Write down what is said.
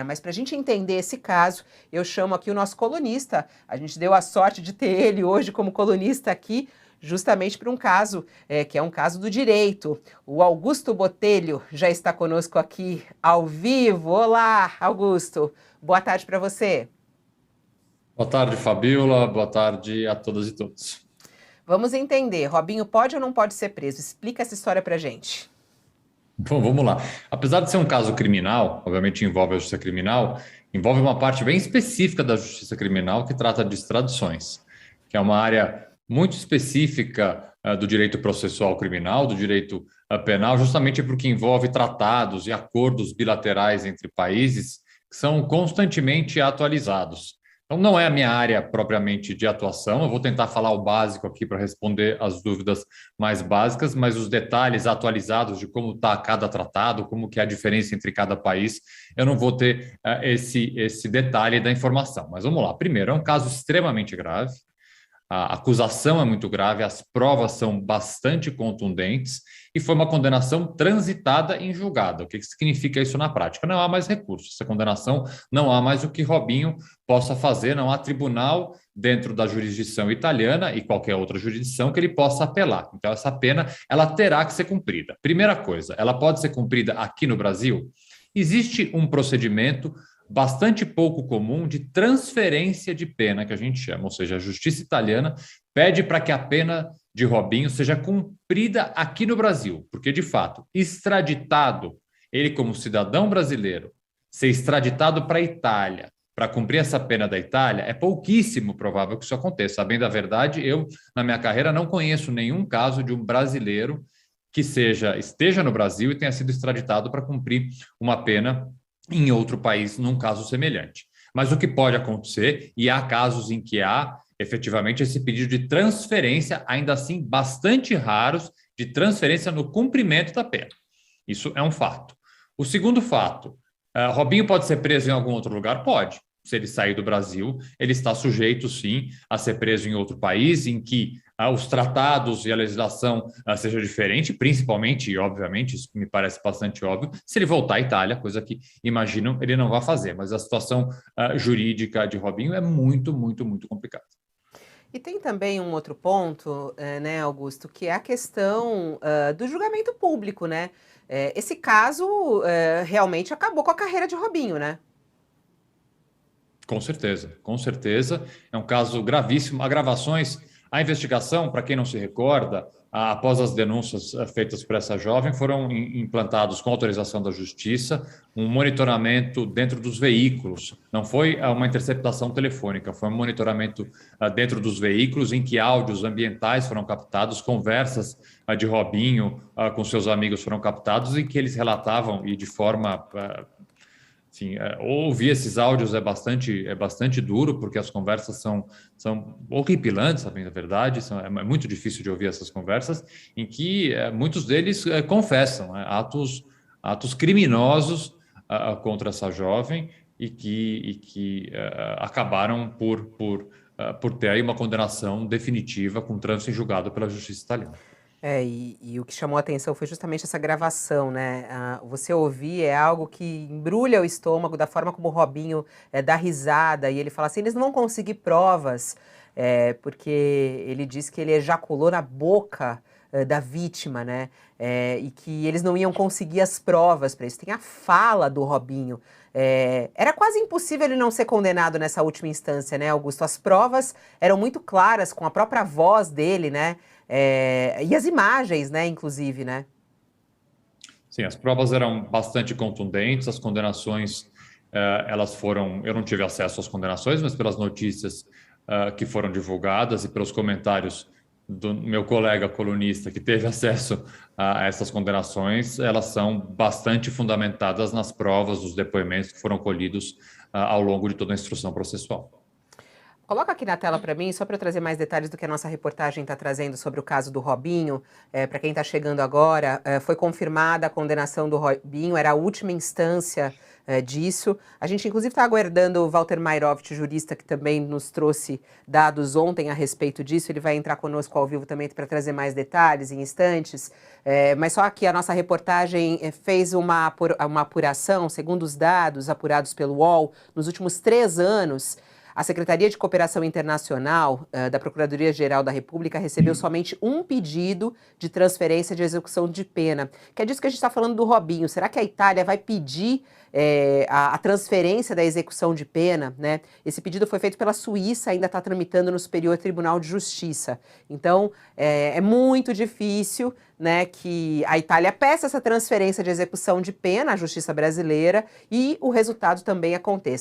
Mas para a gente entender esse caso, eu chamo aqui o nosso colunista. A gente deu a sorte de ter ele hoje como colunista aqui, justamente para um caso que é um caso do direito. O Augusto Botelho já está conosco aqui ao vivo. Olá, Augusto. Boa tarde para você. Boa tarde, Fabiola. Boa tarde a todas e todos. Vamos entender. Robinho pode ou não pode ser preso? Explica essa história para gente. Bom, vamos lá. Apesar de ser um caso criminal, obviamente envolve a justiça criminal, envolve uma parte bem específica da justiça criminal que trata de extradições, que é uma área muito específica do direito processual criminal, do direito penal, justamente porque envolve tratados e acordos bilaterais entre países que são constantemente atualizados. Então, não é a minha área propriamente de atuação, eu vou tentar falar o básico aqui para responder as dúvidas mais básicas, mas os detalhes atualizados de como está cada tratado, como que é a diferença entre cada país, eu não vou ter esse detalhe da informação. Mas vamos lá. Primeiro, é um caso extremamente grave. A acusação é muito grave, as provas são bastante contundentes e foi uma condenação transitada em julgado. O que significa isso na prática? Não há mais recurso. Essa condenação não há mais o que Robinho possa fazer, não há tribunal dentro da jurisdição italiana e qualquer outra jurisdição que ele possa apelar. Então, essa pena ela terá que ser cumprida. Primeira coisa, ela pode ser cumprida aqui no Brasil? Existe um procedimento bastante pouco comum de transferência de pena, que a gente chama, ou seja, a justiça italiana pede para que a pena de Robinho seja cumprida aqui no Brasil, porque, de fato, extraditado, ele como cidadão brasileiro, ser extraditado para a Itália, para cumprir essa pena da Itália, é pouquíssimo provável que isso aconteça. A bem da verdade, eu, na minha carreira, não conheço nenhum caso de um brasileiro que esteja no Brasil e tenha sido extraditado para cumprir uma pena em outro país, num caso semelhante. Mas o que pode acontecer, e há casos em que há efetivamente esse pedido de transferência, ainda assim bastante raros, de transferência no cumprimento da pena. Isso é um fato. O segundo fato, Robinho pode ser preso em algum outro lugar? Pode. Se ele sair do Brasil, ele está sujeito, sim, a ser preso em outro país em que os tratados e a legislação sejam diferentes, principalmente, e obviamente, isso me parece bastante óbvio, se ele voltar à Itália, coisa que, imagino, ele não vai fazer. Mas a situação jurídica de Robinho é muito, muito, muito complicada. E tem também um outro ponto, né, Augusto, que é a questão do julgamento público, né? Esse caso realmente acabou com a carreira de Robinho, né? Com certeza, com certeza. É um caso gravíssimo. Agravações, a investigação, para quem não se recorda, após as denúncias feitas por essa jovem, foram implantados, com autorização da Justiça, um monitoramento dentro dos veículos. Não foi uma interceptação telefônica, foi um monitoramento dentro dos veículos, em que áudios ambientais foram captados, conversas de Robinho com seus amigos foram captados e que eles relatavam, e de forma sim, ouvir esses áudios é bastante duro, porque as conversas são horripilantes, a bem da verdade, é muito difícil de ouvir essas conversas, em que muitos deles confessam atos criminosos contra essa jovem e que acabaram por ter aí uma condenação definitiva com trânsito em julgado pela justiça italiana. E o que chamou a atenção foi justamente essa gravação, né? Você ouvir é algo que embrulha o estômago, da forma como o Robinho dá risada, e ele fala assim, eles não vão conseguir provas, porque ele diz que ele ejaculou na boca da vítima, né? E que eles não iam conseguir as provas para isso. Tem a fala do Robinho. Era quase impossível ele não ser condenado nessa última instância, né, Augusto? As provas eram muito claras, com a própria voz dele, né? E as imagens, né, inclusive, né? Sim, as provas eram bastante contundentes, as condenações, elas foram, eu não tive acesso às condenações, mas pelas notícias que foram divulgadas e pelos comentários do meu colega colunista que teve acesso a essas condenações, elas são bastante fundamentadas nas provas, dos depoimentos que foram colhidos ao longo de toda a instrução processual. Coloca aqui na tela para mim, só para eu trazer mais detalhes do que a nossa reportagem está trazendo sobre o caso do Robinho. Para quem está chegando agora, foi confirmada a condenação do Robinho, era a última instância disso. A gente, inclusive, está aguardando o Walter Mairovich, jurista, que também nos trouxe dados ontem a respeito disso. Ele vai entrar conosco ao vivo também para trazer mais detalhes em instantes. Mas só que a nossa reportagem fez uma apuração, segundo os dados apurados pelo UOL, nos últimos 3 anos, a Secretaria de Cooperação Internacional da Procuradoria-Geral da República recebeu somente um pedido de transferência de execução de pena. Que é disso que a gente está falando do Robinho. Será que a Itália vai pedir a transferência da execução de pena, né? Esse pedido foi feito pela Suíça, ainda está tramitando no Superior Tribunal de Justiça. Então, é muito difícil, né, que a Itália peça essa transferência de execução de pena à justiça brasileira e o resultado também aconteça.